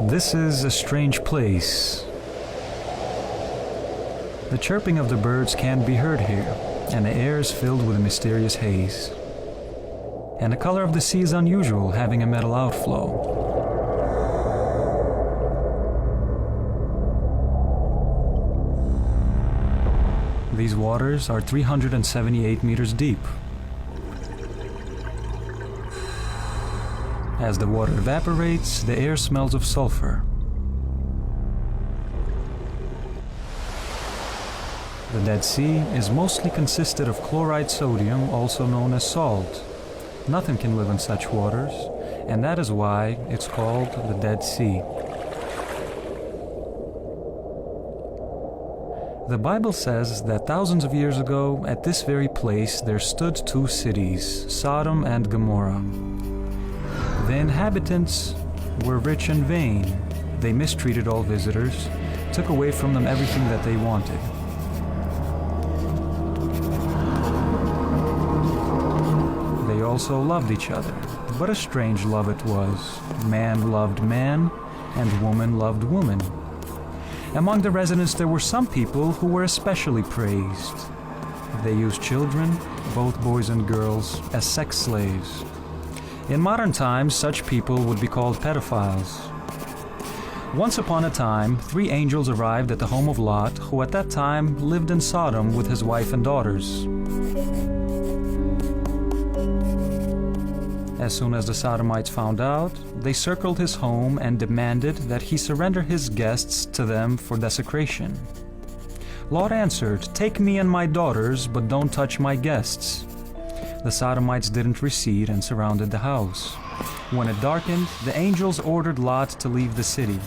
This is a strange place. The chirping of the birds can't be heard here, and the air is filled with a mysterious haze. And the color of the sea is unusual, having a metal outflow. These waters are 378 meters deep. As the water evaporates, the air smells of sulfur. The Dead Sea is mostly consisted of chloride sodium, also known as salt. Nothing can live in such waters, and that is why it's called the Dead Sea. The Bible says that thousands of years ago, at this very place, there stood two cities, Sodom and Gomorrah. The inhabitants were rich and vain. They mistreated all visitors, took away from them everything that they wanted. They also loved each other, but a strange love it was. Man loved man, and woman loved woman. Among the residents there were some people who were especially praised. They used children, both boys and girls, as sex slaves. In modern times, such people would be called pedophiles. Once upon a time, 3 angels arrived at the home of Lot, who at that time lived in Sodom with his wife and daughters. As soon as the Sodomites found out, they circled his home and demanded that he surrender his guests to them for desecration. Lot answered, "Take me and my daughters, but don't touch my guests." The Sodomites didn't recede and surrounded the house. When it darkened, the angels ordered Lot to leave the city.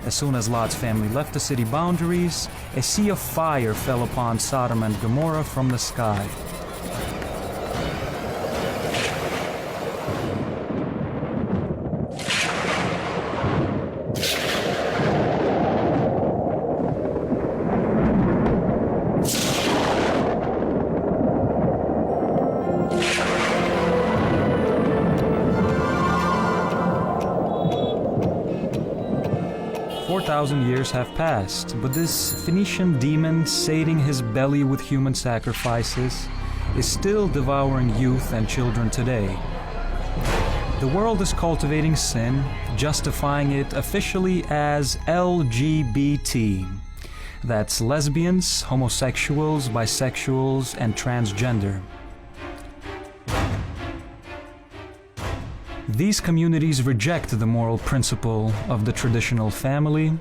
As soon as Lot's family left the city boundaries, a sea of fire fell upon Sodom and Gomorrah from the sky. 4,000 years have passed, but this Phoenician demon, sating his belly with human sacrifices, is still devouring youth and children today. The world is cultivating sin, justifying it officially as LGBT. That's lesbians, homosexuals, bisexuals, and transgender. These communities reject the moral principle of the traditional family,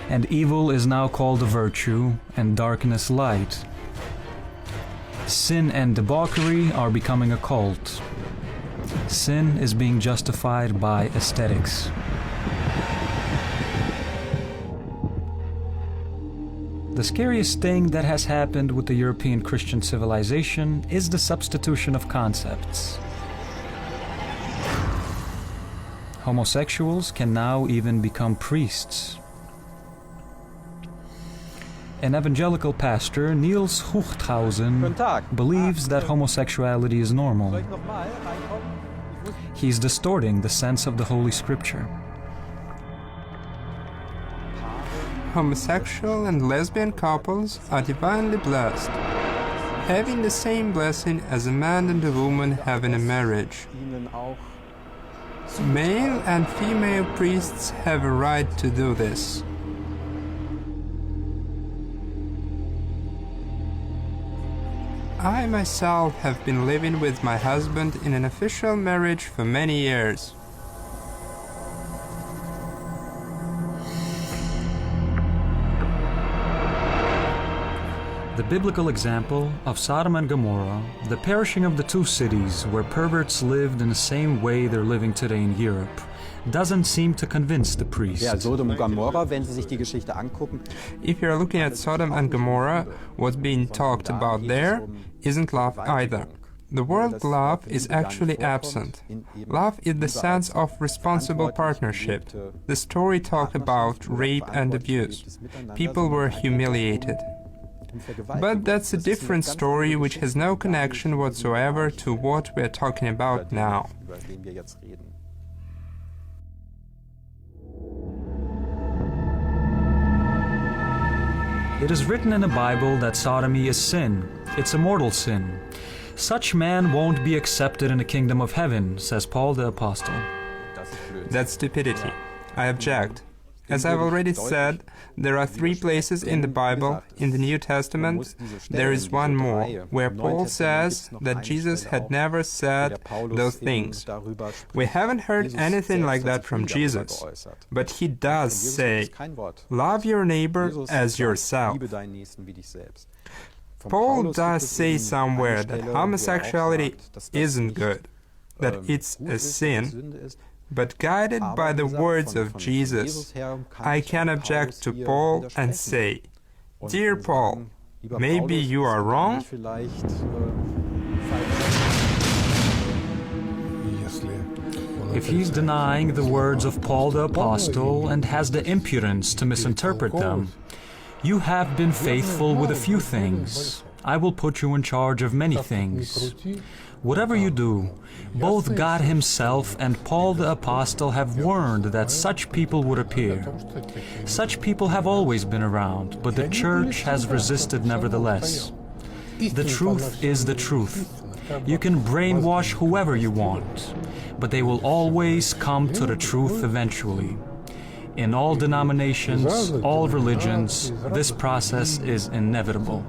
and evil is now called a virtue and darkness light. Sin and debauchery are becoming a cult. Sin is being justified by aesthetics. The scariest thing that has happened with the European Christian civilization is the substitution of concepts. Homosexuals can now even become priests. An evangelical pastor, Niels Huchthausen, believes that homosexuality is normal. He's distorting the sense of the Holy Scripture. Homosexual and lesbian couples are divinely blessed, having the same blessing as a man and a woman have in a marriage. Male and female priests have a right to do this. I myself have been living with my husband in an official marriage for many years. The biblical example of Sodom and Gomorrah, the perishing of the two cities where perverts lived in the same way they're living today in Europe, doesn't seem to convince the priest. Ja, Sodom und Gomorrah, wenn Sie sich die Geschichte angucken. If you're looking at Sodom and Gomorrah, what's being talked about there isn't love either. The word love is actually absent. Love is the sense of responsible partnership. The story talked about rape and abuse. People were humiliated. But that's a different story which has no connection whatsoever to what we're talking about now. It is written in the Bible that sodomy is sin. It's a mortal sin. Such man won't be accepted in the kingdom of heaven, says Paul the Apostle. That's stupidity. I object. As I've already said, there are 3 places in the Bible, in the New Testament. There is one more, where Paul says that Jesus had never said those things. We haven't heard anything like that from Jesus, but he does say, love your neighbor as yourself. Paul does say somewhere that homosexuality isn't good, that it's a sin. But guided by the words of Jesus, I can object to Paul and say, Dear Paul, maybe you are wrong? If he's denying the words of Paul the Apostle and has the impudence to misinterpret them, you have been faithful with a few things. I will put you in charge of many things. Whatever you do, both God Himself and Paul the Apostle have warned that such people would appear. Such people have always been around, but the Church has resisted nevertheless. The truth is the truth. You can brainwash whoever you want, but they will always come to the truth eventually. In all denominations, all religions, this process is inevitable.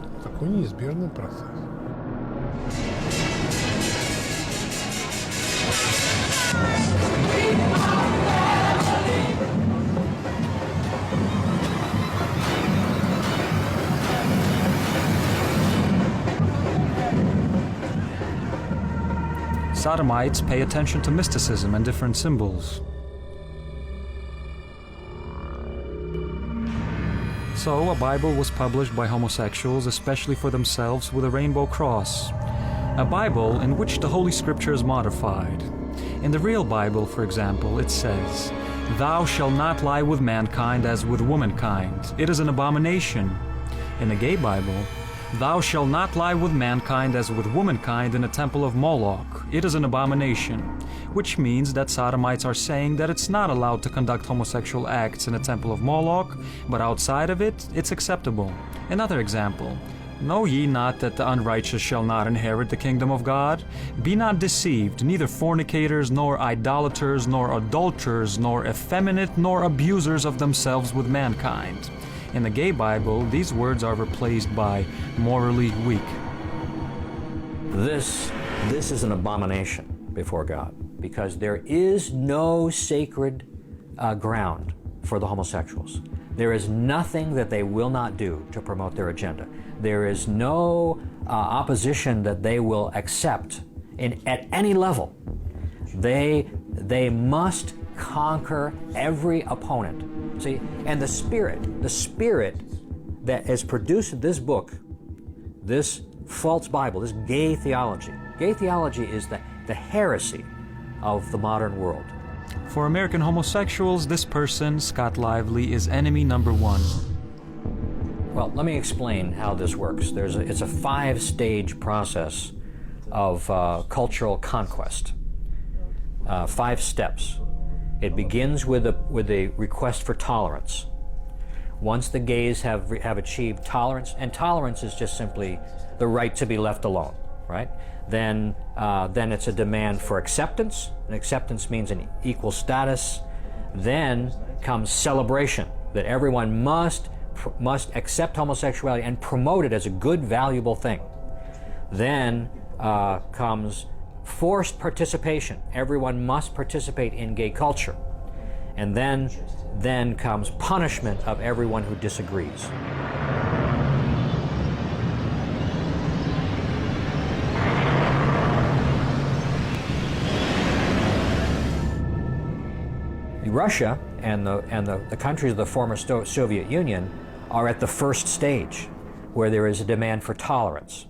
Sodomites pay attention to mysticism and different symbols. So, a Bible was published by homosexuals, especially for themselves, with a rainbow cross. A Bible in which the Holy Scripture is modified. In the real Bible, for example, it says, Thou shalt not lie with mankind as with womankind. It is an abomination. In the gay Bible, Thou shalt not lie with mankind as with womankind in the temple of Moloch. It is an abomination. Which means that Sodomites are saying that it's not allowed to conduct homosexual acts in the temple of Moloch, but outside of it, it's acceptable. Another example. Know ye not that the unrighteous shall not inherit the kingdom of God? Be not deceived, neither fornicators, nor idolaters, nor adulterers, nor effeminate, nor abusers of themselves with mankind. In the gay Bible, these words are replaced by morally weak. This is an abomination before God, because there is no sacred ground for the homosexuals. There is nothing that they will not do to promote their agenda. There is no opposition that they will accept at any level. They must conquer every opponent. See, and the spirit that has produced this book, this false Bible, this gay theology. Gay theology is the heresy of the modern world. For American homosexuals, this person, Scott Lively, is enemy number 1. Well, let me explain how this works. It's a 5-stage process of cultural conquest. 5 steps. It begins with a request for tolerance. Once the gays have achieved tolerance, and tolerance is just simply the right to be left alone, right? Then it's a demand for acceptance, and acceptance means an equal status. Then comes celebration, that everyone must accept homosexuality and promote it as a good, valuable thing. Then comes forced participation. Everyone must participate in gay culture. And then comes punishment of everyone who disagrees. Russia and the countries of the former Soviet Union are at the first stage, where there is a demand for tolerance.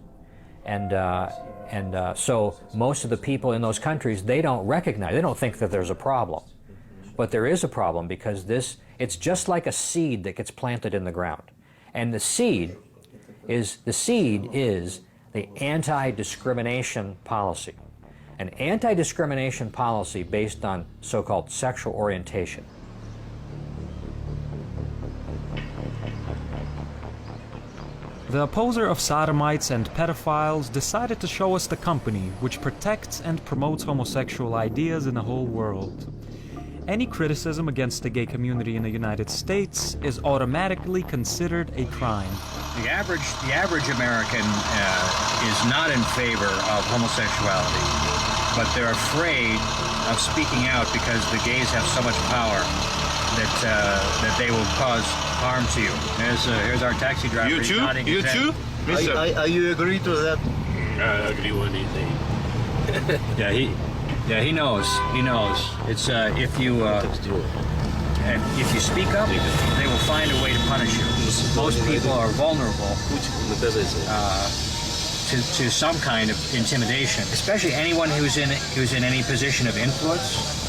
So most of the people in those countries, they don't think that there's a problem. But there is a problem, because it's just like a seed that gets planted in the ground. And the seed is the anti-discrimination policy. An anti-discrimination policy based on so-called sexual orientation. The opposer of sodomites and pedophiles decided to show us the company which protects and promotes homosexual ideas in the whole world. Any criticism against the gay community in the United States is automatically considered a crime. The average American is not in favor of homosexuality, but they're afraid of speaking out because the gays have so much power that they will cause harm to you. Here's our taxi driver. You too? You too? Mister. Are you agree to that? I agree with anything. Yeah, he knows. He knows. It's if you speak up, they will find a way to punish you. Most people are vulnerable to some kind of intimidation, especially anyone who's in any position of influence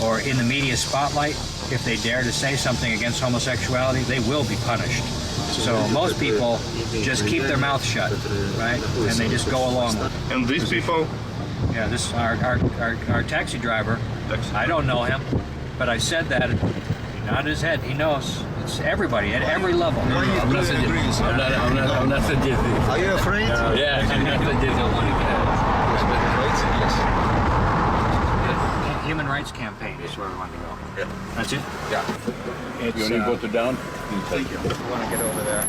or in the media spotlight. If they dare to say something against homosexuality, they will be punished. So most people just keep their mouth shut, right? And they just go along with it. And these people? Yeah, this our taxi driver. I don't know him, but I said that. He nodded his head. He knows. It's everybody at every level. I'm not suggesting. Are you afraid? Yeah, I'm not suggesting. Human rights campaign is where we want to go. Yeah. That's it? Yeah. It's, You want to go to down? Thank you. I want to get over there.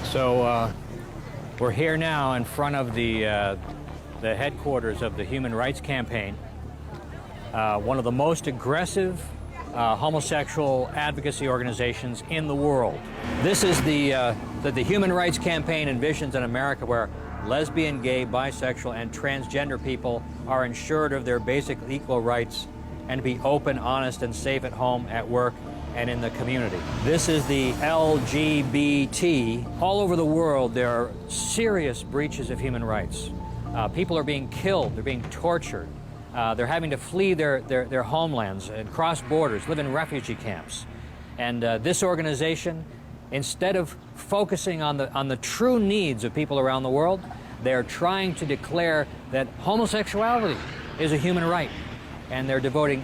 So we're here now in front of the headquarters of the Human Rights Campaign, one of the most aggressive homosexual advocacy organizations in the world. This is the Human Rights Campaign envisions an America where lesbian, gay, bisexual, and transgender people are ensured of their basic equal rights and to be open, honest, and safe at home, at work, and in the community. This is the LGBT. All over the world, there are serious breaches of human rights. People are being killed, they're being tortured, they're having to flee their homelands and cross borders, live in refugee camps. And this organization, instead of focusing on the true needs of people around the world, they're trying to declare that homosexuality is a human right. And they're devoting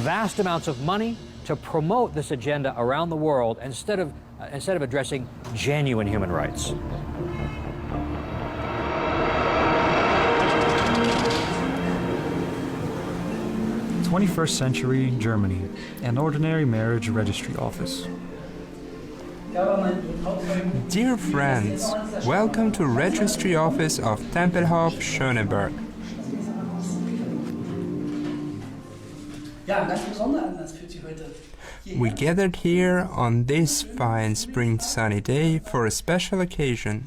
vast amounts of money to promote this agenda around the world instead of addressing genuine human rights. '21st century Germany, an ordinary marriage registry office. Dear friends, welcome to Registry Office of Tempelhof, Schöneberg. We gathered here on this fine spring sunny day for a special occasion.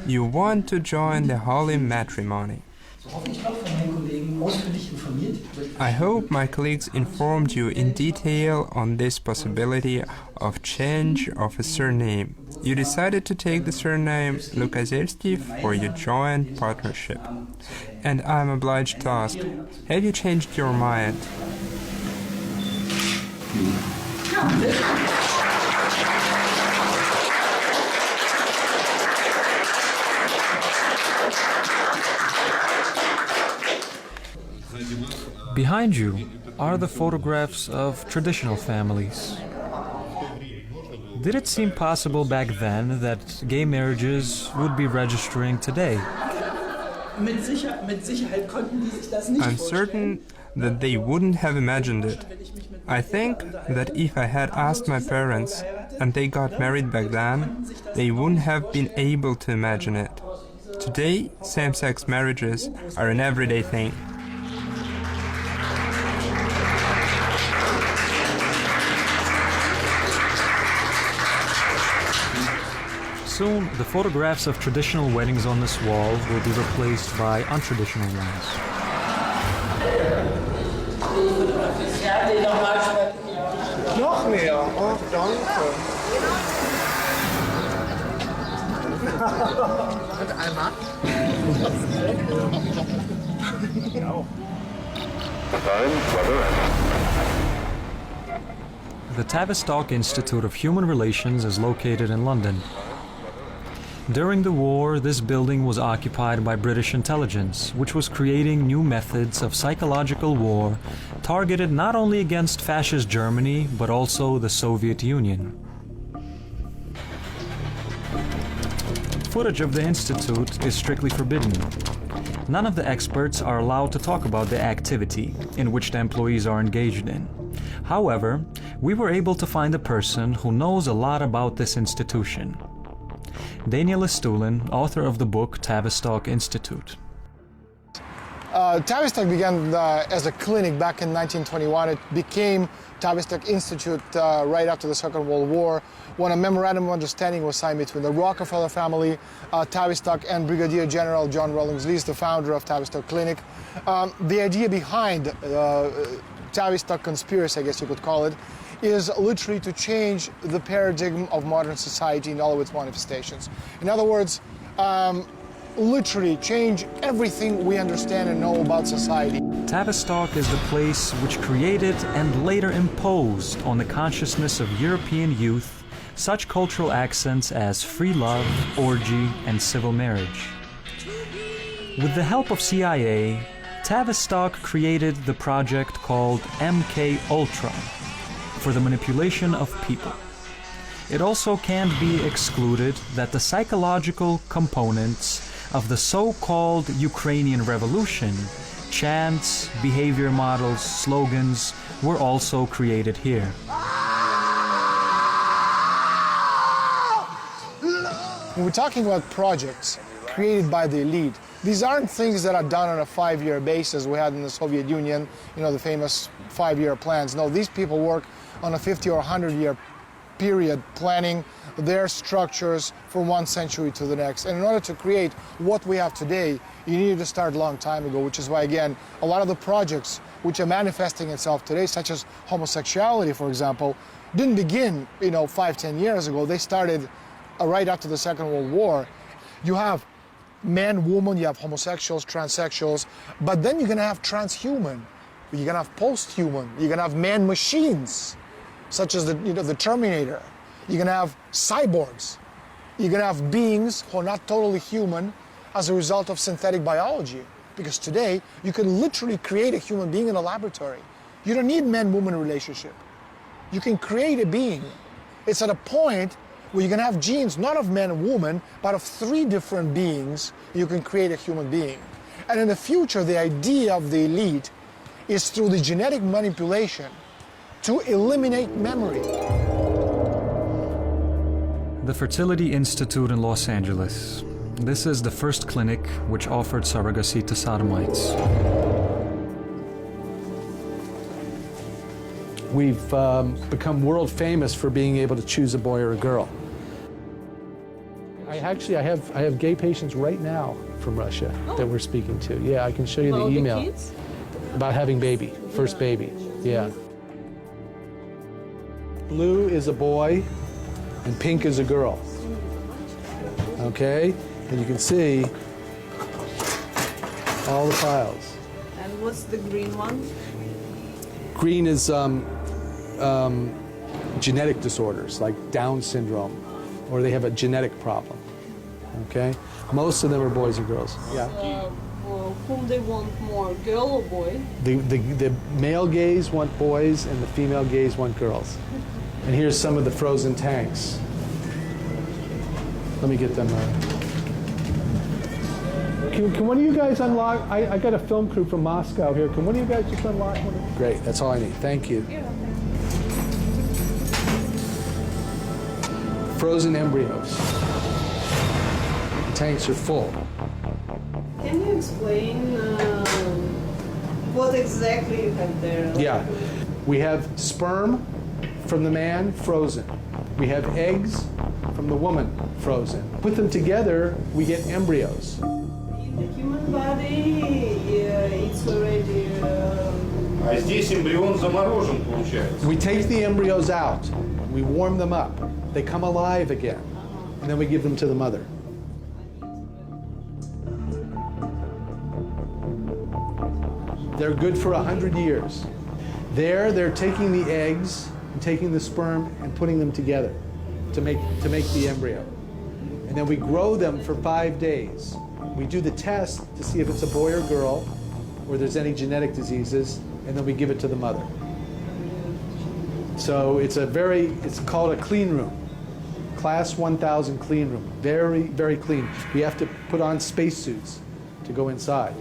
You want to join the holy matrimony. I hope my colleagues informed you in detail on this possibility of change of a surname. You decided to take the surname Lukaszewski for your joint partnership. And I'm obliged to ask, have you changed your mind? Behind you are the photographs of traditional families. Did it seem possible back then that gay marriages would be registering today? I'm certain that they wouldn't have imagined it. I think that if I had asked my parents and they got married back then, they wouldn't have been able to imagine it. Today, same-sex marriages are an everyday thing. Soon, the photographs of traditional weddings on this wall will be replaced by untraditional ones. Noch mehr. Oh, danke. Und einmal? The Tavistock Institute of Human Relations is located in London. During the war, this building was occupied by British intelligence, which was creating new methods of psychological war targeted not only against fascist Germany, but also the Soviet Union. footage of the Institute is strictly forbidden. None of the experts are allowed to talk about the activity in which the employees are engaged in. However, we were able to find a person who knows a lot about this institution. Daniel Stulin, author of the book Tavistock Institute. Tavistock began as a clinic back in 1921. It became Tavistock Institute right after the Second World War, when a memorandum of understanding was signed between the Rockefeller family, Tavistock, and Brigadier General John Rawlings Lees, the founder of Tavistock Clinic. The idea behind Tavistock conspiracy, I guess you could call it, is literally to change the paradigm of modern society in all of its manifestations. In other words, literally change everything we understand and know about society. Tavistock is the place which created and later imposed on the consciousness of European youth such cultural accents as free love, orgy, and civil marriage. With the help of CIA, Tavistock created the project called MK Ultra for the manipulation of people. It also can't be excluded that the psychological components of the so-called Ukrainian Revolution, chants, behavior models, slogans, were also created here. When we're talking about projects created by the elite, these aren't things that are done on a 5-year basis we had in the Soviet Union, you know, the famous 5-year plans. No, these people work on a 50 or 100-year period planning their structures from one century to the next. And in order to create what we have today, you needed to start a long time ago, which is why, again, a lot of the projects which are manifesting itself today, such as homosexuality, for example, didn't begin, 5-10 years ago. They started right after the Second World War. You have man, woman, you have homosexuals, transsexuals, but then you're gonna have transhuman, you're gonna have post-human, you're gonna have man machines, such as the Terminator. You're gonna have cyborgs. You're gonna have beings who are not totally human as a result of synthetic biology. Because today, you can literally create a human being in a laboratory. You don't need man-woman relationship. You can create a being. It's at a point where you're gonna have genes, not of man and woman, but of 3 different beings, you can create a human being. And in the future, the idea of the elite is through the genetic manipulation to eliminate memory. The Fertility Institute in Los Angeles. This is the first clinic which offered surrogacy to sodomites. We've become world famous for being able to choose a boy or a girl. I have gay patients right now from Russia that we're speaking to. Yeah, I can show you the email. The kids? About having baby, first baby. Yeah. Blue is a boy and pink is a girl. Okay? And you can see all the files. And what's the green one? Green is genetic disorders like Down syndrome, or they have a genetic problem. Okay? Most of them are boys and girls. Yeah. Whom they want more, girl or boy? The male gays want boys and the female gays want girls. And here's some of the frozen tanks. Let me get them. Can one of you guys unlock? I got a film crew from Moscow here. Can one of you guys just unlock one? Great, that's all I need. Thank you. Frozen embryos. The tanks are full. Can you explain what exactly you have there? Yeah. We have sperm from the man, frozen. We have eggs from the woman, frozen. Put them together, we get embryos. In the human body, it's already... А здесь эмбрион заморожен, получается. We take the embryos out, we warm them up, they come alive again, and then we give them to the mother. They're good for 100 years. There, they're taking the eggs and taking the sperm and putting them together to make the embryo. And then we grow them for 5 days. We do the test to see if it's a boy or girl, or there's any genetic diseases, and then we give it to the mother. So it's called a clean room. class 1000 clean room. Very, very clean. We have to put on spacesuits to go inside.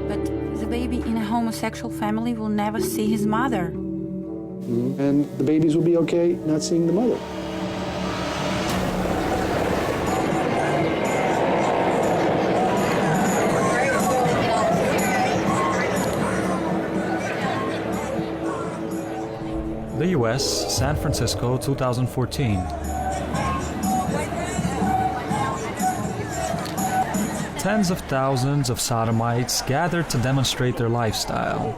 But the baby in a homosexual family will never see his mother. And the babies will be okay not seeing the mother. The US, San Francisco, 2014. Tens of thousands of sodomites gathered to demonstrate their lifestyle.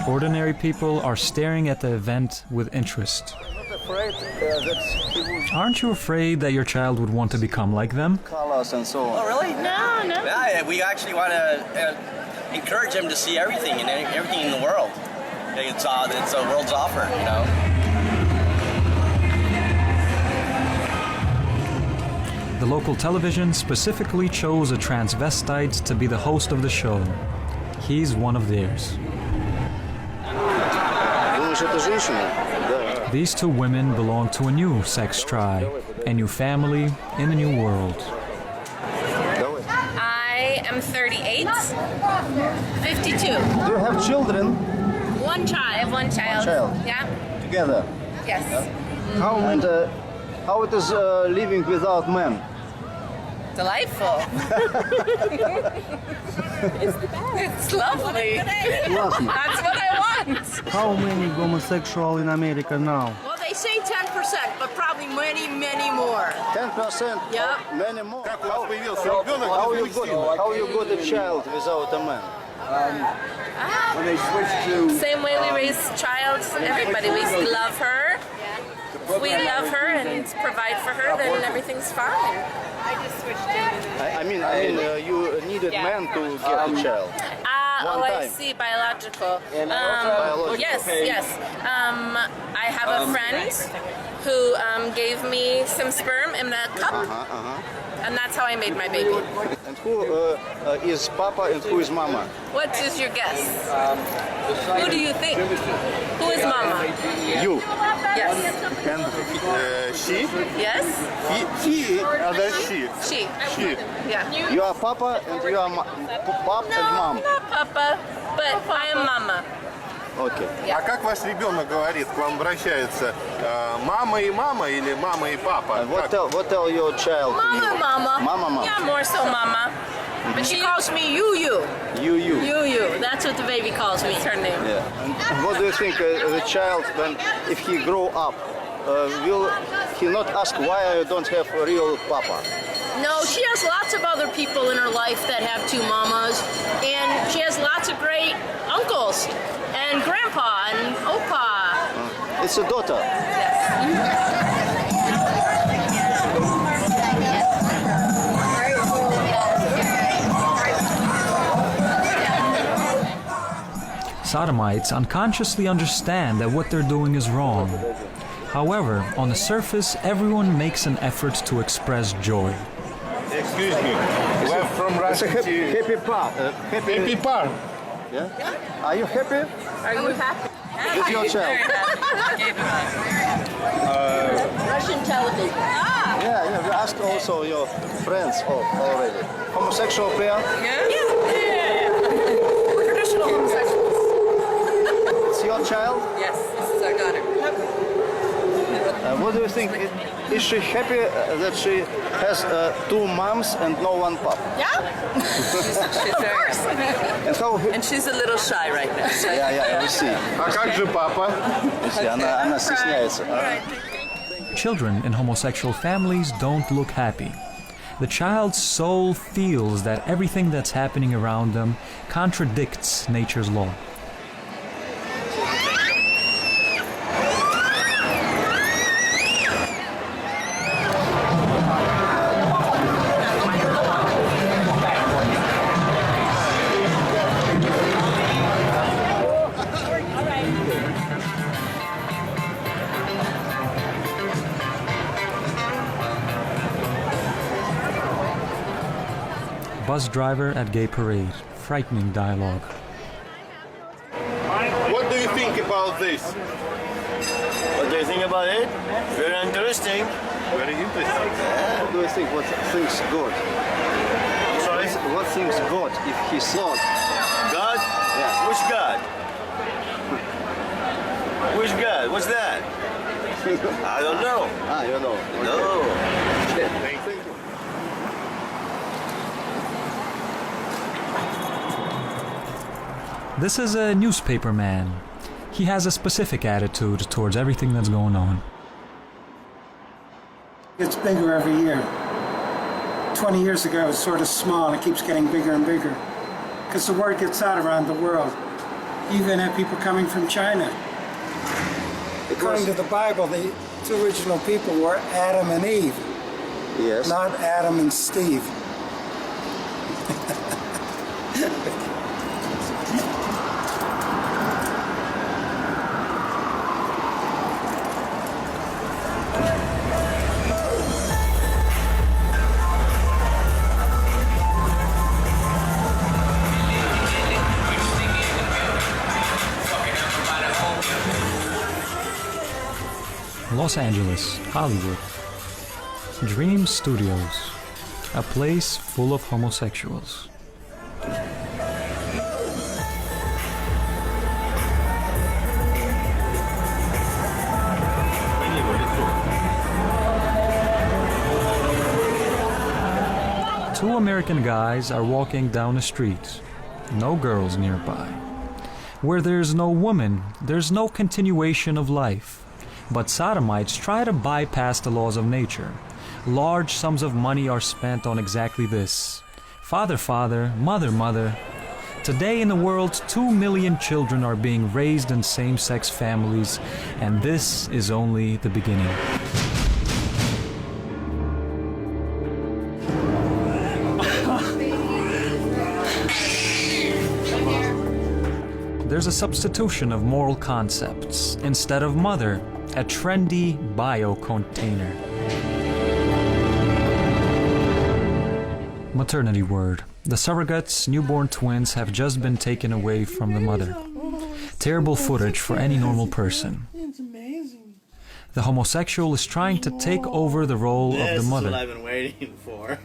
Ordinary people are staring at the event with interest. Aren't you afraid that your child would want to become like them? Colors and so on. Oh, really? No. Yeah, we actually want to encourage them to see everything and everything in the world. It's a world's offer, you know. The local television specifically chose a transvestite to be the host of the show. He's one of theirs. These two women belong to a new sex tribe, a new family in a new world. I am 38, 52. Do you have children? One child. I have one child. Yeah. Together? Yes. How it is living without men? Delightful. It's lovely. That's what I want. How many homosexual in America now? Well, they say 10%, but probably many, many more. 10%? Yep. Many more. How you got a child without a man? When they switch to... Same way we raise child, everybody. We love her. If we love her and provide for her, then everything's fine. I just switched I mean, you needed men to get a child. I see, biological. Yes. I have a friend who gave me some sperm in a cup, and that's how I made my baby. And who is Papa and who is Mama? What is your guess? Who do you think? Who is Mama? You. Yes. And she? Yes. He, other she. She. Yeah. You are Papa and you are Papa and Mom. No, not Papa, but I am Mama. Okay. А как ваш ребенок говорит, к вам обращается? Мама и мама или мама и папа? What tell your child? Mama. Mama. Yeah, more so Mama. But she calls me You. You. That's what the baby calls me. It's her name. Yeah. And what do you think the child, if he grow up, will he not ask why I don't have a real Papa? No, she has lots of other people in her life that have two mamas, and she has lots of great uncles and grandpa and opa. It's a daughter. Sodomites unconsciously understand that what they're doing is wrong. However, on the surface, everyone makes an effort to express joy. Excuse me, we're from Russia. It's a happy part. Happy part. Yeah? Are you happy? Are you happy? With your child? Russian television. Yeah, we asked also your friends already. Homosexual player? Yeah. We're traditional homosexuals. It's your child? Yes, this is our daughter. What do you think? Is she happy that she has two moms and no one pop? Yeah. She's very and she's a little shy right now. Yeah, we see. А как же папа? Она стесняется. Children in homosexual families don't look happy. The child's soul feels that everything that's happening around them contradicts nature's law. bus driver at gay parade. Frightening dialogue. What do you think about this? What do you think about it? Very interesting. Very interesting. What do you think? What thinks God? Sorry? What thinks God if he's God? God? Yeah. Which God? Which God? What's that? I don't know. Ah, you don't know. Okay. No. Thank you. This is a newspaper man. He has a specific attitude towards everything that's going on. It's bigger every year. 20 years ago it was sort of small and it keeps getting bigger and bigger. Because the word gets out around the world. You even have people coming from China. According to the Bible, the two original people were Adam and Eve. Yes. Not Adam and Steve. Los Angeles, Hollywood. Dream Studios, a place full of homosexuals. Two American guys are walking down a street. No girls nearby. Where there's no woman, there's no continuation of life. But sodomites try to bypass the laws of nature. Large sums of money are spent on exactly this. Father, father, mother, mother. Today in the world, 2 million children are being raised in same-sex families, and this is only the beginning. There's a substitution of moral concepts. Instead of mother, a trendy bio-container. Maternity word. The surrogates' newborn twins have just been taken away from the mother. Terrible footage for any normal person. It's amazing. The homosexual is trying to take over the role of the mother. This is what I've been waiting for.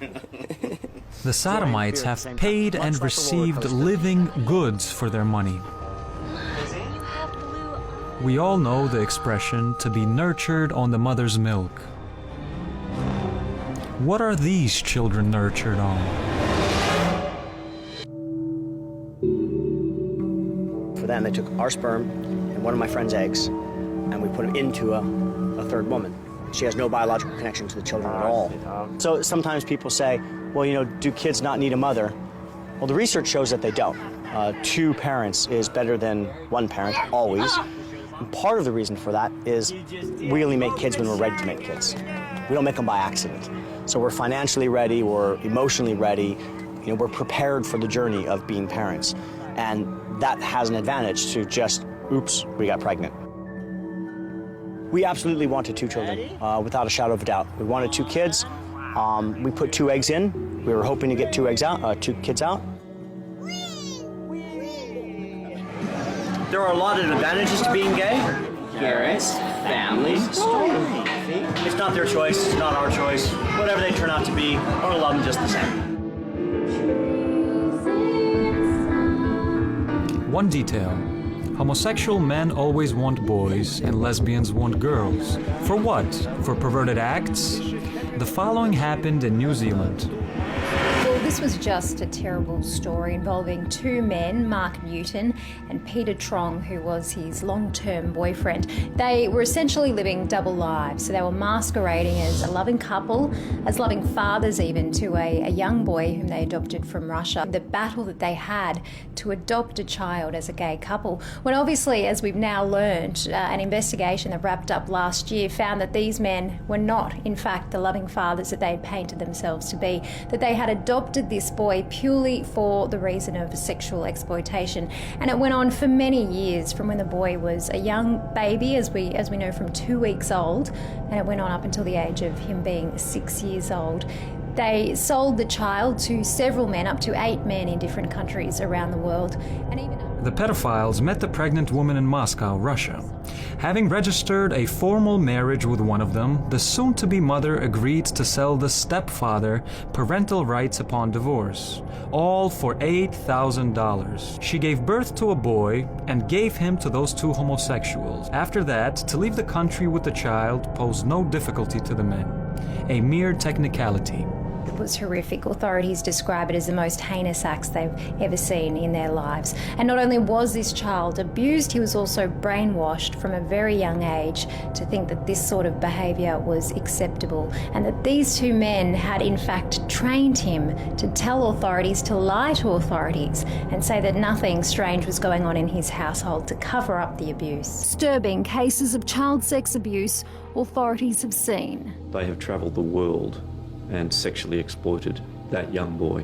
The sodomites have paid and received living goods for their money. We all know the expression, to be nurtured on the mother's milk. What are these children nurtured on? For them, they took our sperm and one of my friend's eggs, and we put them into a third woman. She has no biological connection to the children at all. So sometimes people say, well, you know, do kids not need a mother? Well, the research shows that they don't. 2 parents is better than 1 parent, always. And part of the reason for that is we only make kids when we're ready to make kids. We don't make them by accident. So we're financially ready, we're emotionally ready, you know, we're prepared for the journey of being parents. And that has an advantage to just, oops, we got pregnant. We absolutely wanted 2 children, without a shadow of a doubt. We wanted 2 kids. We put 2 eggs in. We were hoping to get 2 kids out. There are a lot of advantages to being gay. Parents, families, story. It's not their choice, it's not our choice. Whatever they turn out to be, we're gonna love them just the same. One detail. Homosexual men always want boys and lesbians want girls. For what? For perverted acts? The following happened in New Zealand. Well, this was just a terrible story involving 2 men, Mark Newton and Peter Trong, who was his long-term boyfriend. They were essentially living double lives. So they were masquerading as a loving couple, as loving fathers even, to a young boy whom they adopted from Russia. The battle that they had to adopt a child as a gay couple, when obviously, as we've now learned, an investigation that wrapped up last year found that these men were not, in fact, the loving fathers that they had painted themselves to be, that they had adopted this boy purely for the reason of sexual exploitation. And it went on for many years, from when the boy was a young baby, as we know, from 2 weeks old, and it went on up until the age of him being 6 years old. They sold the child to several men, up to 8 men in different countries around the world, and even... The pedophiles met the pregnant woman in Moscow, Russia. Having registered a formal marriage with one of them, the soon-to-be mother agreed to sell the stepfather parental rights upon divorce, all for $8,000. She gave birth to a boy and gave him to those two homosexuals. After that, to leave the country with the child posed no difficulty to the men, a mere technicality. It was horrific. Authorities describe it as the most heinous acts they've ever seen in their lives. And not only was this child abused, he was also brainwashed from a very young age to think that this sort of behaviour was acceptable, and that these two men had in fact trained him to tell authorities, to lie to authorities, and say that nothing strange was going on in his household to cover up the abuse. Disturbing cases of child sex abuse authorities have seen. They have travelled the world and sexually exploited that young boy.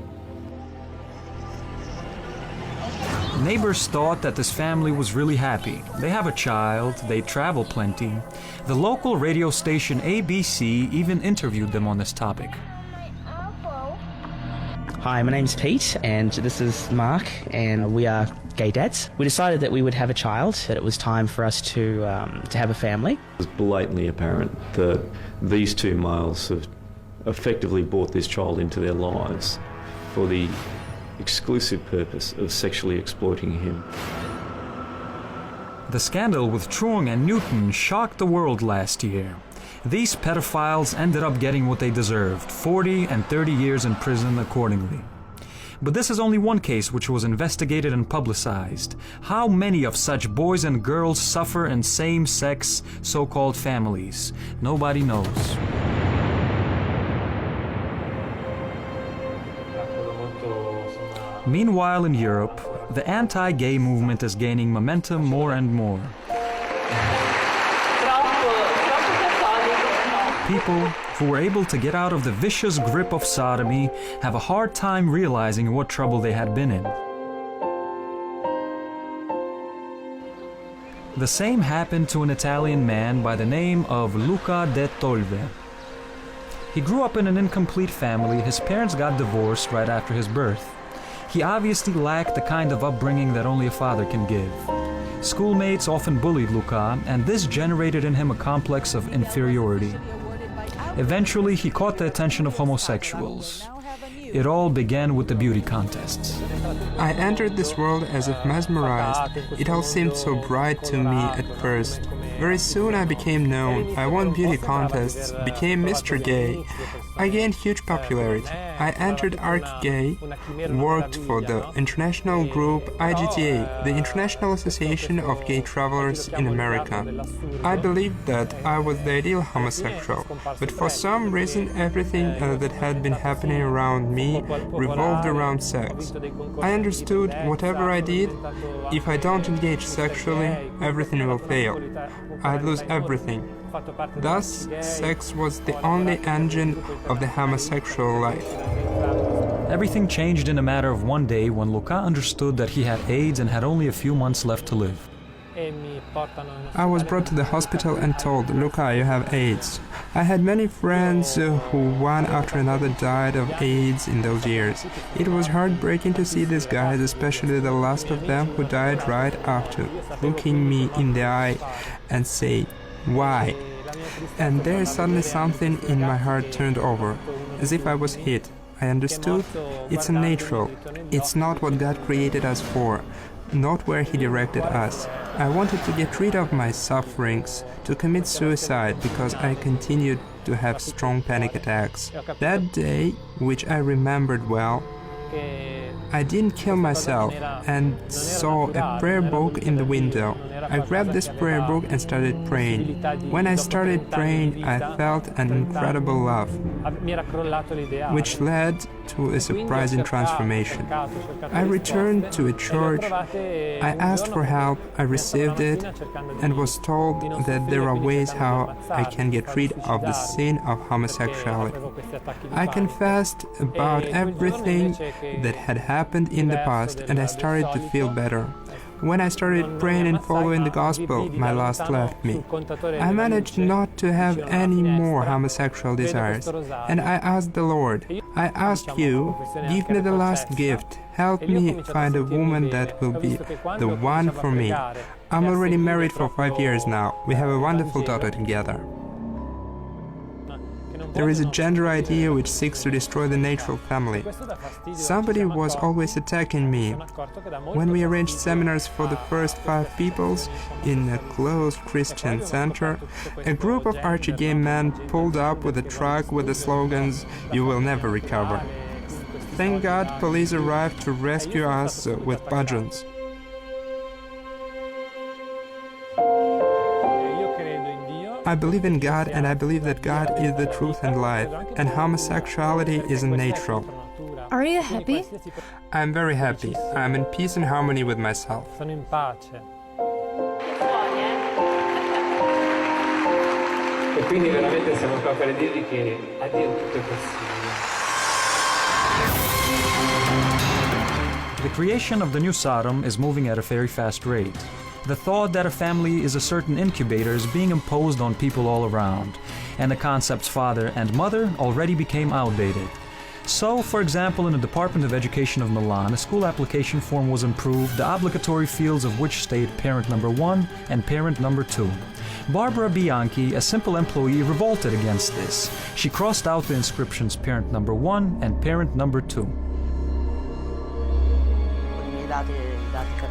Neighbors thought that this family was really happy. They have a child, they travel plenty. The local radio station ABC even interviewed them on this topic. Hi, my name's Pete, and this is Mark, and we are gay dads. We decided that we would have a child, that it was time for us to have a family. It was blatantly apparent that these two males have effectively brought this child into their lives for the exclusive purpose of sexually exploiting him. The scandal with Trung and Newton shocked the world last year. These pedophiles ended up getting what they deserved, 40 and 30 years in prison accordingly. But this is only one case which was investigated and publicized. How many of such boys and girls suffer in same-sex, so-called families? Nobody knows. Meanwhile, in Europe, the anti-gay movement is gaining momentum more and more. People who were able to get out of the vicious grip of sodomy have a hard time realizing what trouble they had been in. The same happened to an Italian man by the name of Luca de Tolve. He grew up in an incomplete family. His parents got divorced right after his birth. He obviously lacked the kind of upbringing that only a father can give. Schoolmates often bullied Luca, and this generated in him a complex of inferiority. Eventually, he caught the attention of homosexuals. It all began with the beauty contests. I entered this world as if mesmerized. It all seemed so bright to me at first. Very soon I became known. I won beauty contests, became Mr. Gay. I gained huge popularity. I entered Arc Gay, worked for the international group IGTA, the International Association of Gay Travelers in America. I believed that I was the ideal homosexual, but for some reason everything that had been happening around me revolved around sex. I understood whatever I did, if I don't engage sexually, everything will fail. I'd lose everything. Thus, sex was the only engine of the homosexual life. Everything changed in a matter of one day when Luca understood that he had AIDS and had only a few months left to live. I was brought to the hospital and told, Luca, you have AIDS. I had many friends who one after another died of AIDS in those years. It was heartbreaking to see these guys, especially the last of them who died right after, looking me in the eye and say, why? And there suddenly something in my heart turned over, as if I was hit. I understood it's unnatural. It's not what God created us for, not where He directed us. I wanted to get rid of my sufferings, to commit suicide because I continued to have strong panic attacks. That day, which I remembered well, I didn't kill myself and saw a prayer book in the window. I grabbed this prayer book and started praying. When I started praying, I felt an incredible love, which led to a surprising transformation. I returned to a church. I asked for help, I received it, and was told that there are ways how I can get rid of the sin of homosexuality. I confessed about everything that had happened in the past, and I started to feel better. When I started praying and following the gospel, my lust left me. I managed not to have any more homosexual desires, and I asked the Lord, I ask you, give me the last gift, help me find a woman that will be the one for me. I'm already married for 5 years now. We have a wonderful daughter together. There is a gender idea which seeks to destroy the natural family. Somebody was always attacking me. When we arranged seminars for the first 5 peoples in a closed Christian center, a group of archy-gay men pulled up with a truck with the slogans, "You will never recover." Thank God police arrived to rescue us with bludgeons. I believe in God, and I believe that God is the truth and life, and homosexuality isn't natural. Are you happy? I'm very happy. I'm in peace and harmony with myself. E quindi veramente siamo qua per dirgli che a Dio tutto è possibile. The creation of the new Sodom is moving at a very fast rate. The thought that a family is a certain incubator is being imposed on people all around, and the concepts father and mother already became outdated. So, for example, in the Department of Education of Milan, a school application form was improved, the obligatory fields of which state parent number 1 and parent number 2. Barbara Bianchi, a simple employee, revolted against this. She crossed out the inscriptions parent number 1 and parent number 2.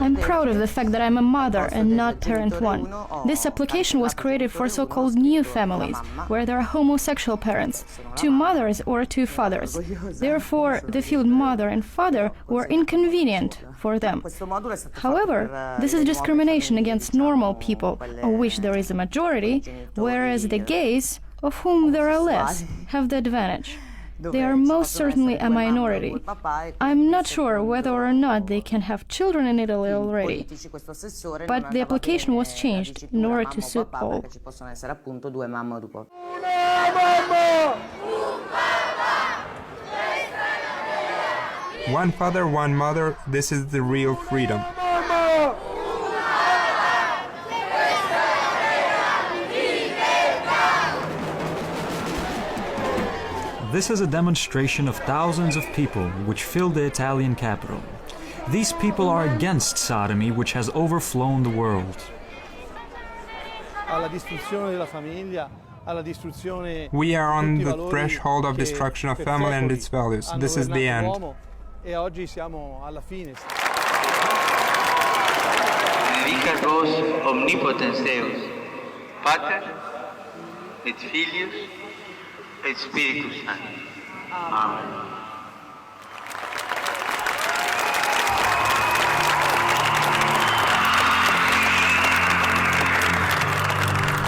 I'm proud of the fact that I'm a mother and not parent 1. This application was created for so-called new families, where there are homosexual parents, 2 mothers or 2 fathers. Therefore, the field mother and father were inconvenient for them. However, this is discrimination against normal people, of which there is a majority, whereas the gays, of whom there are less, have the advantage. They are most certainly a minority. I'm not sure whether or not they can have children in Italy already, but the application was changed in order to suit all. One father, one mother, this is the real freedom. This is a demonstration of thousands of people which filled the Italian capital. These people are against sodomy, which has overflown the world. We are on the threshold of destruction of family and its values. This is the end. Benedicat vos omnipotens Deus, Pater et Filius et Spiritus Sanctus. Amen.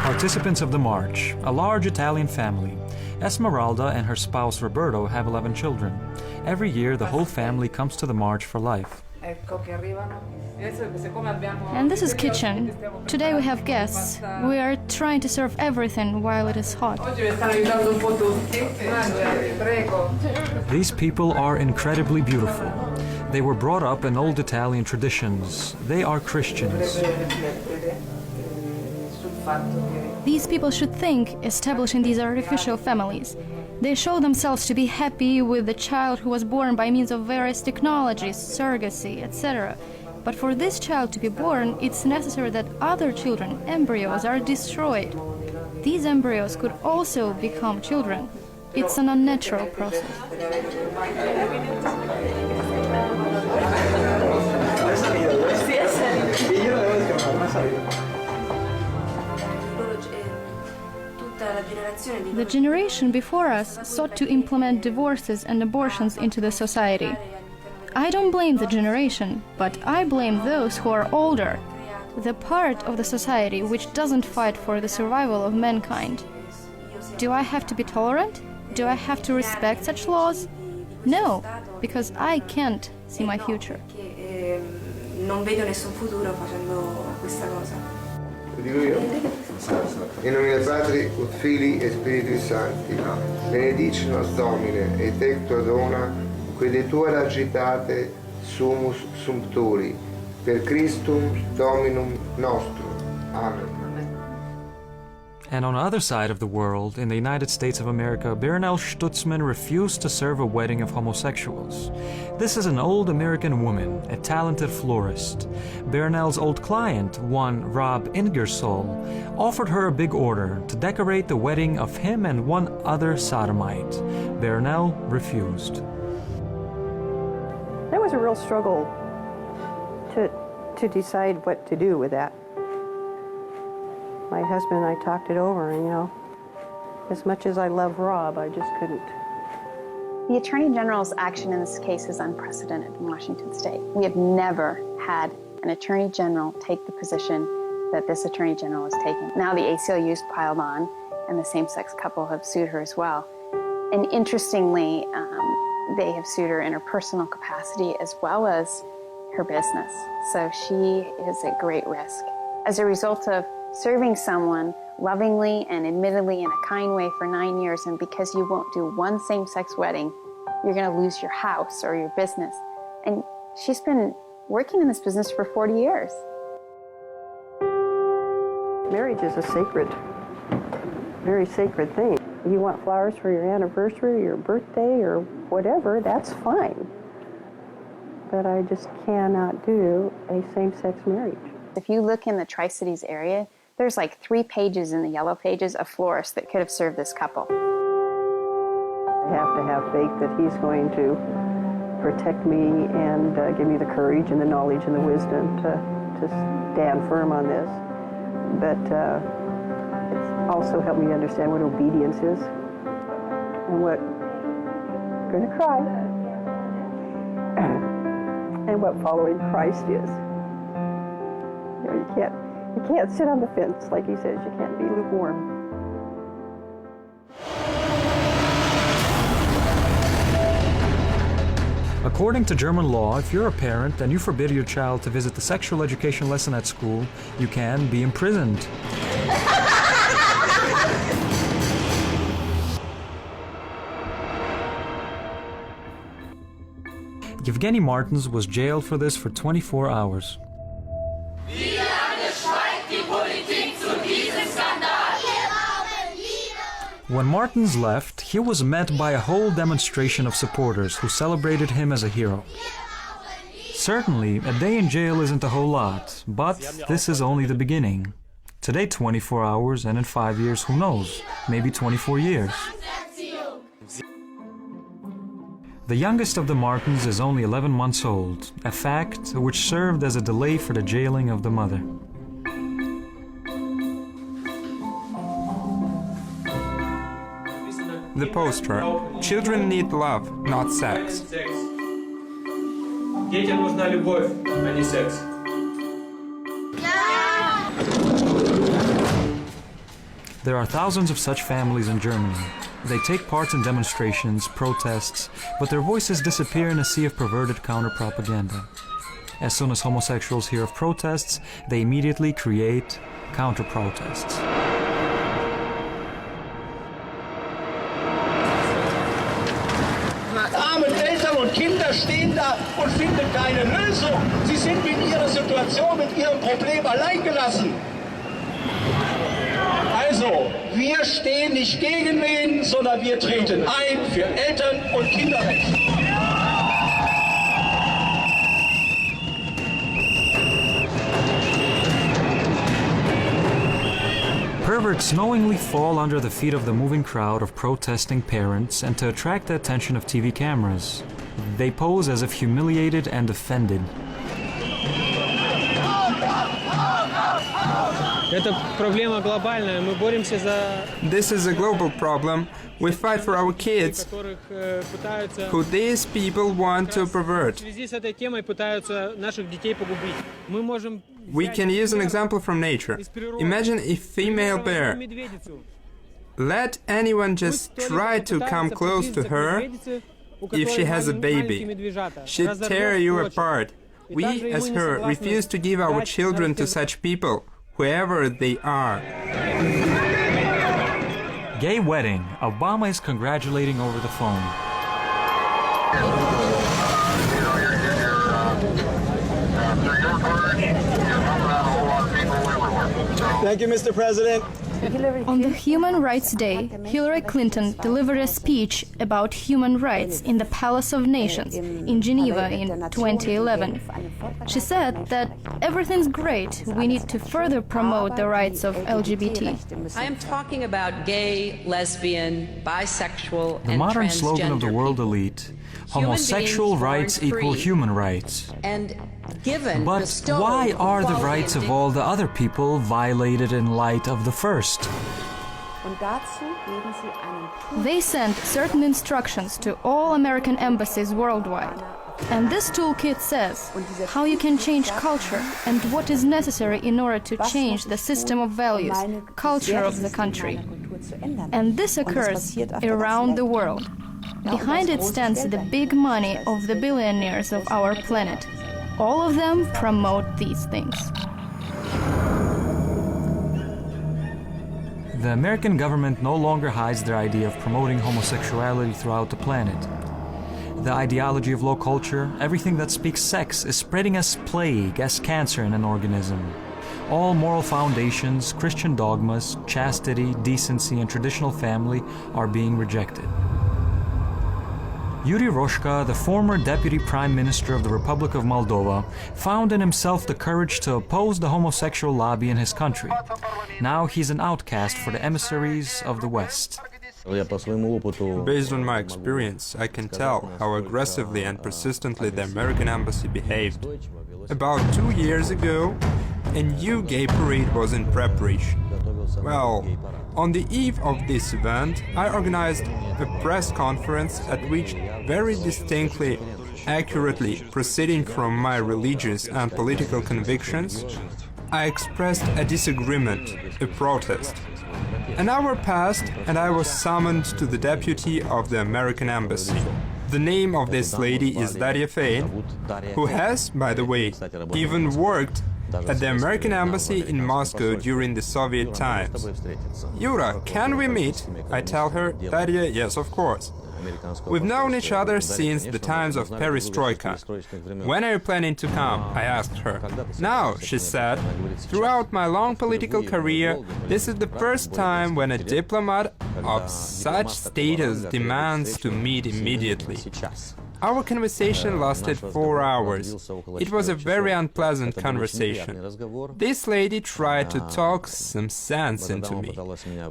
Participants of the march, a large Italian family. Esmeralda and her spouse Roberto have 11 children. Every year, the whole family comes to the march for life. And this is kitchen. Today we have guests. We are trying to serve everything while it is hot. These people are incredibly beautiful. They were brought up in old Italian traditions. They are Christians. These people should think establishing these artificial families. They show themselves to be happy with the child who was born by means of various technologies, surrogacy, etc. But for this child to be born, it's necessary that other children, embryos, are destroyed. These embryos could also become children. It's an unnatural process. The generation before us sought to implement divorces and abortions into the society. I don't blame the generation, but I blame those who are older, the part of the society which doesn't fight for the survival of mankind. Do I have to be tolerant? Do I have to respect such laws? No, because I can't see my future. Non vedo nessun futuro facendo questa cosa. Lo dico io? In nome del Patri, ut Filii e Spiritui Sancti, benedici nos Domine, et ecto dona, quid tua agitate sumus sumpturi, Per Christum Dominum nostrum. Amen. And on the other side of the world, in the United States of America, Bernal Stutzman refused to serve a wedding of homosexuals. This is an old American woman, a talented florist. Bernal's old client, one Rob Ingersoll, offered her a big order to decorate the wedding of him and one other sodomite. Bernal refused. That was a real struggle to decide what to do with that. My husband and I talked it over, and, you know, as much as I love Rob, I just couldn't. The Attorney General's action in this case is unprecedented in Washington State. We have never had an Attorney General take the position that this Attorney General has taken. Now the ACLU's piled on, and the same-sex couple have sued her as well. And interestingly, they have sued her in her personal capacity as well as her business. So she is at great risk. As a result of serving someone lovingly and admittedly in a kind way for 9 years, and because you won't do one same-sex wedding, you're going to lose your house or your business. And she's been working in this business for 40 years. Marriage is a sacred, very sacred thing. You want flowers for your anniversary, your birthday, or whatever, that's fine. But I just cannot do a same-sex marriage. If you look in the Tri-Cities area, there's like 3 pages in the yellow pages of florists that could have served this couple. I have to have faith that he's going to protect me and give me the courage and the knowledge and the wisdom to stand firm on this. But it's also helped me understand what obedience is and what, I'm going to cry, and what following Christ is. You know, you can't sit on the fence, like he says. You can't be lukewarm. According to German law, if you're a parent and you forbid your child to visit the sexual education lesson at school, you can be imprisoned. Yevgeny Martins was jailed for this for 24 hours. When Martins left, he was met by a whole demonstration of supporters who celebrated him as a hero. Certainly, a day in jail isn't a whole lot, but this is only the beginning. Today 24 hours, and in 5 years, who knows, maybe 24 years. The youngest of the Martins is only 11 months old, a fact which served as a delay for the jailing of the mother. The poster. Children need love, not sex. Детям нужна любовь, а не секс. There are thousands of such families in Germany. They take part in demonstrations, protests, but their voices disappear in a sea of perverted counter-propaganda. As soon as homosexuals hear of protests, they immediately create counter-protests. Arme Eltern und Kinder stehen da und finden keine Lösung. Sie sind mit ihrer Situation, mit ihrem Problem alleingelassen. Also, wir stehen nicht gegen wen, sondern wir treten ein für Eltern- und Kinderrecht. Perverts knowingly fall under the feet of the moving crowd of protesting parents and to attract the attention of TV cameras. They pose as if humiliated and offended. This is a global problem. We fight for our kids, who these people want to pervert. We can use an example from nature. Imagine a female bear. Let anyone just try to come close to her. If she has a baby, she'd tear you apart. We, as her, refuse to give our children to such people, whoever they are. Gay wedding. Obama is congratulating over the phone. Thank you, Mr. President. On the Human Rights Day, Hillary Clinton delivered a speech about human rights in the Palace of Nations in Geneva in 2011. She said that everything's great, we need to further promote the rights of LGBT. I am talking about gay, lesbian, bisexual, The and modern transgender slogan of the world elite, homosexual beings rights born equal free. human rights. And given But bestowed why are the equality rights and of all the other people violated in light of the first? They sent certain instructions to all American embassies worldwide. And this toolkit says how you can change culture and what is necessary in order to change the system of values, culture of the country. And this occurs around the world. Behind it stands the big money of the billionaires of our planet. All of them promote these things. The American government no longer hides their idea of promoting homosexuality throughout the planet. The ideology of low culture, everything that speaks sex, is spreading as plague, as cancer in an organism. All moral foundations, Christian dogmas, chastity, decency, and traditional family are being rejected. Yuri Roshka, the former Deputy Prime Minister of the Republic of Moldova, found in himself the courage to oppose the homosexual lobby in his country. Now he's an outcast for the emissaries of the West. Based on my experience, I can tell how aggressively and persistently the American embassy behaved. About 2 years ago, a new gay parade was in preparation. Well, on the eve of this event, I organized a press conference at which, very distinctly, accurately proceeding from my religious and political convictions, I expressed a disagreement, a protest. An hour passed and I was summoned to the deputy of the American embassy. The name of this lady is Daria Fein, who has, by the way, even worked at the American embassy in Moscow during the Soviet times. Yura, can we meet? I tell her. Daria, yes, of course. We've known each other since the times of perestroika. When are you planning to come? I asked her. Now, she said, throughout my long political career, this is the first time when a diplomat of such status demands to meet immediately. Our conversation lasted 4 hours. It was a very unpleasant conversation. This lady tried to talk some sense into me,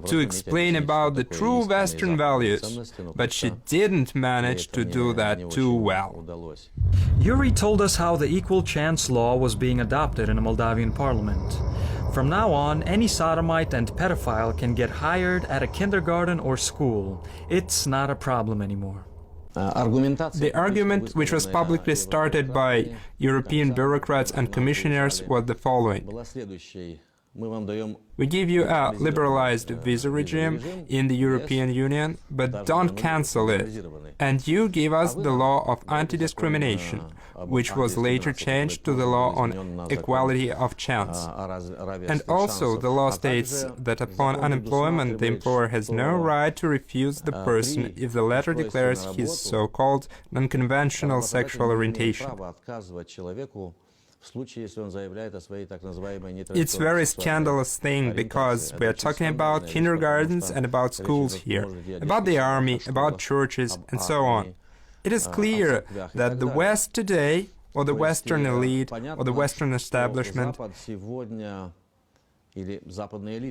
to explain about the true Western values, but she didn't manage to do that too well. Yuri told us how the equal chance law was being adopted in the Moldavian parliament. From now on, any sodomite and pedophile can get hired at a kindergarten or school. It's not a problem anymore. The argument, which was publicly started by European bureaucrats and commissioners, was the following. We give you a liberalized visa regime in the European Union, but don't cancel it. And you give us the law of anti-discrimination, which was later changed to the law on equality of chance. And also the law states that upon unemployment the employer has no right to refuse the person if the latter declares his so-called non-conventional sexual orientation. It's a very scandalous thing because we are talking about kindergartens and about schools here, about the army, about churches, and so on. It is clear that the West today, or the Western elite, or the Western establishment,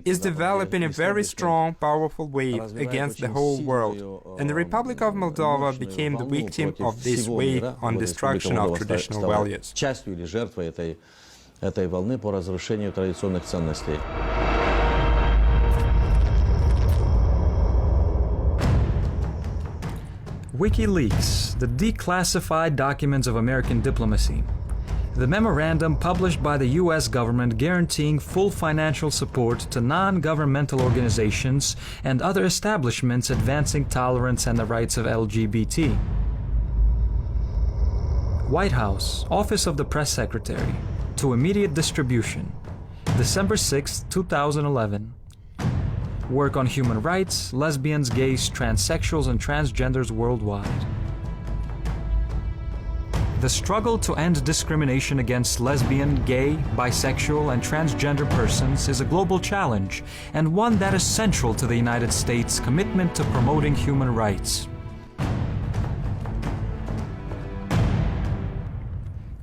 is developing a very strong, powerful wave against the whole world, and the Republic of Moldova became the victim of this wave on destruction of traditional values. WikiLeaks, the declassified documents of American diplomacy. The memorandum published by the US government guaranteeing full financial support to non-governmental organizations and other establishments advancing tolerance and the rights of LGBT. White House, Office of the Press Secretary, to immediate distribution, December 6, 2011. Work on human rights, lesbians, gays, transsexuals, and transgenders worldwide. The struggle to end discrimination against lesbian, gay, bisexual, and transgender persons is a global challenge, and one that is central to the United States' commitment to promoting human rights.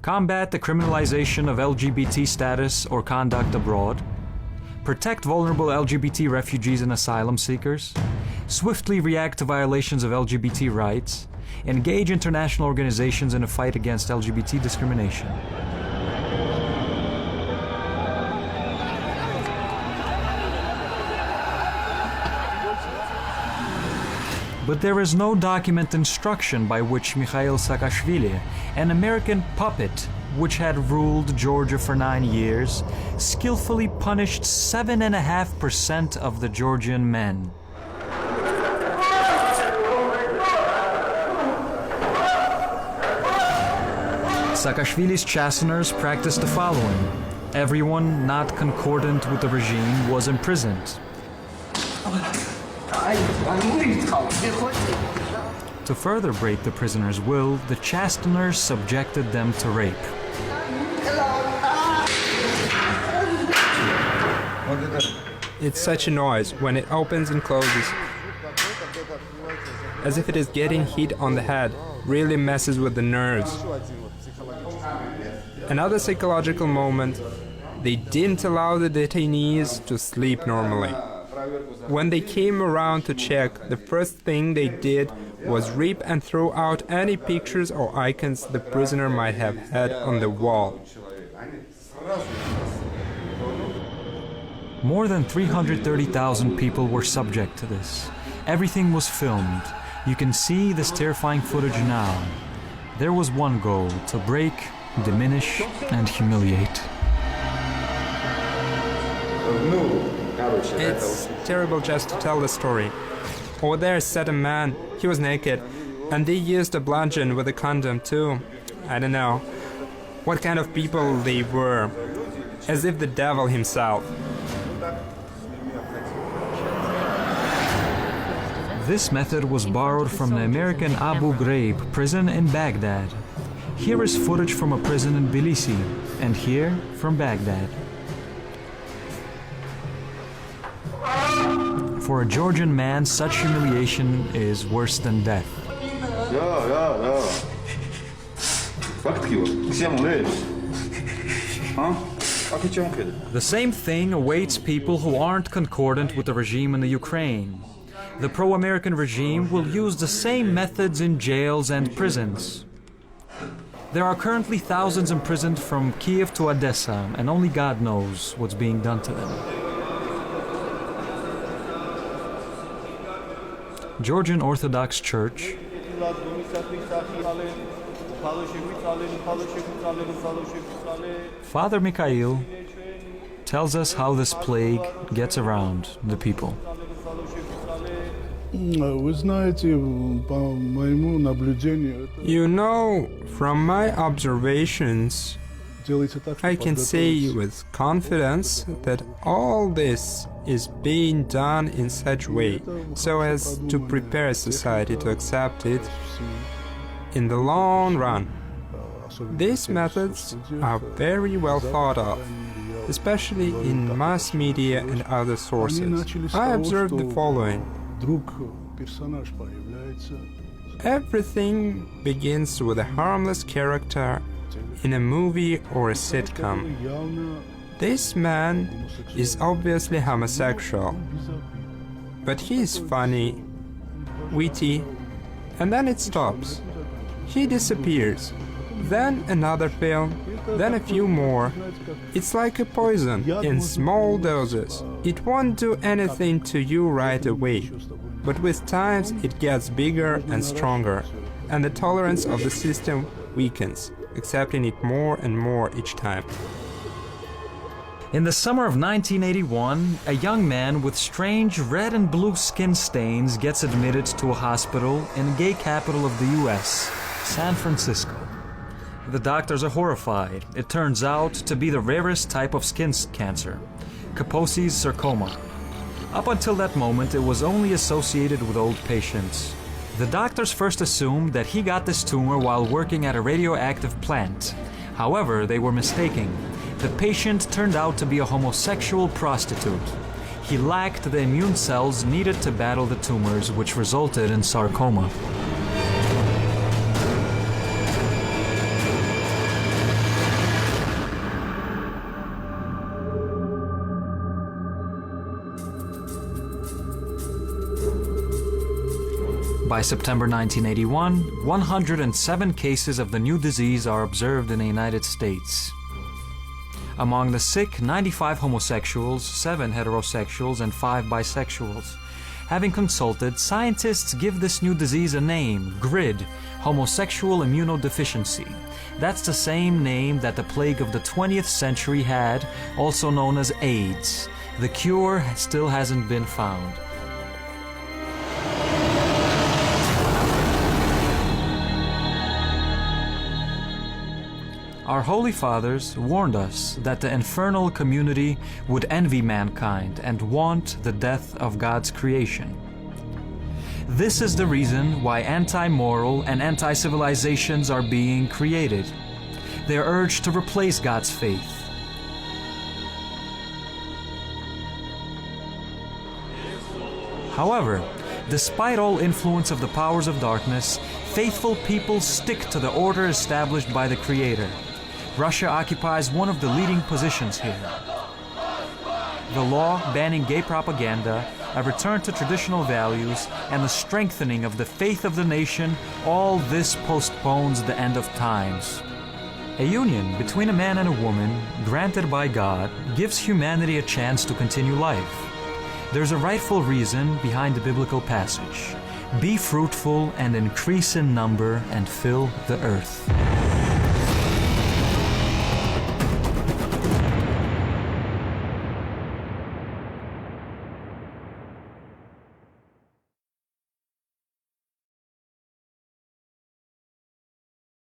Combat the criminalization of LGBT status or conduct abroad. Protect vulnerable LGBT refugees and asylum seekers. Swiftly react to violations of LGBT rights. Engage international organizations in a fight against LGBT discrimination. But there is no document instruction by which Mikhail Saakashvili, an American puppet which had ruled Georgia for 9 years, skillfully punished 7.5% of the Georgian men. Saakashvili's chasteners practiced the following. Everyone not concordant with the regime was imprisoned. To further break the prisoner's will, the chasteners subjected them to rape. It's such a noise when it opens and closes. As if it is getting hit on the head, really messes with the nerves. Another psychological moment, they didn't allow the detainees to sleep normally. When they came around to check, the first thing they did was rip and throw out any pictures or icons the prisoner might have had on the wall. More than 330,000 people were subject to this. Everything was filmed. You can see this terrifying footage now. There was one goal: to break, diminish, and humiliate. It's terrible just to tell the story. Over there sat a man, he was naked, and they used a bludgeon with a condom too. I don't know what kind of people they were, as if the devil himself. This method was borrowed from the American Abu Ghraib prison in Baghdad. Here is footage from a prison in Tbilisi, and here from Baghdad. For a Georgian man, such humiliation is worse than death. The same thing awaits people who aren't concordant with the regime in the Ukraine. The pro-American regime will use the same methods in jails and prisons. There are currently thousands imprisoned from Kiev to Odessa, and only God knows what's being done to them. Georgian Orthodox Church, Father Mikhail tells us how this plague gets around the people. You know, from my observations, I can say with confidence that all this is being done in such a way so as to prepare society to accept it in the long run. These methods are very well thought of, especially in mass media and other sources. I observed the following. Everything begins with a harmless character in a movie or a sitcom. This man is obviously homosexual, but he is funny, witty, and then it stops. He disappears. Then another film, then a few more. It's like a poison in small doses. It won't do anything to you right away, but with time it gets bigger and stronger, and the tolerance of the system weakens, accepting it more and more each time. In the summer of 1981, a young man with strange red and blue skin stains gets admitted to a hospital in the gay capital of the US, San Francisco. The doctors are horrified. It turns out to be the rarest type of skin cancer, Kaposi's sarcoma. Up until that moment, it was only associated with old patients. The doctors first assumed that he got this tumor while working at a radioactive plant. However, they were mistaken. The patient turned out to be a homosexual prostitute. He lacked the immune cells needed to battle the tumors, which resulted in sarcoma. By September 1981, 107 cases of the new disease are observed in the United States. Among the sick, 95 homosexuals, 7 heterosexuals, and 5 bisexuals. Having consulted, scientists give this new disease a name, GRID, homosexual immunodeficiency. That's the same name that the plague of the 20th century had, also known as AIDS. The cure still hasn't been found. Our Holy Fathers warned us that the infernal community would envy mankind and want the death of God's creation. This is the reason why anti-moral and anti-civilizations are being created. They are urged to replace God's faith. However, despite all influence of the powers of darkness, faithful people stick to the order established by the Creator. Russia occupies one of the leading positions here. The law banning gay propaganda, a return to traditional values, and the strengthening of the faith of the nation, all this postpones the end of times. A union between a man and a woman, granted by God, gives humanity a chance to continue life. There's a rightful reason behind the biblical passage. Be fruitful and increase in number and fill the earth.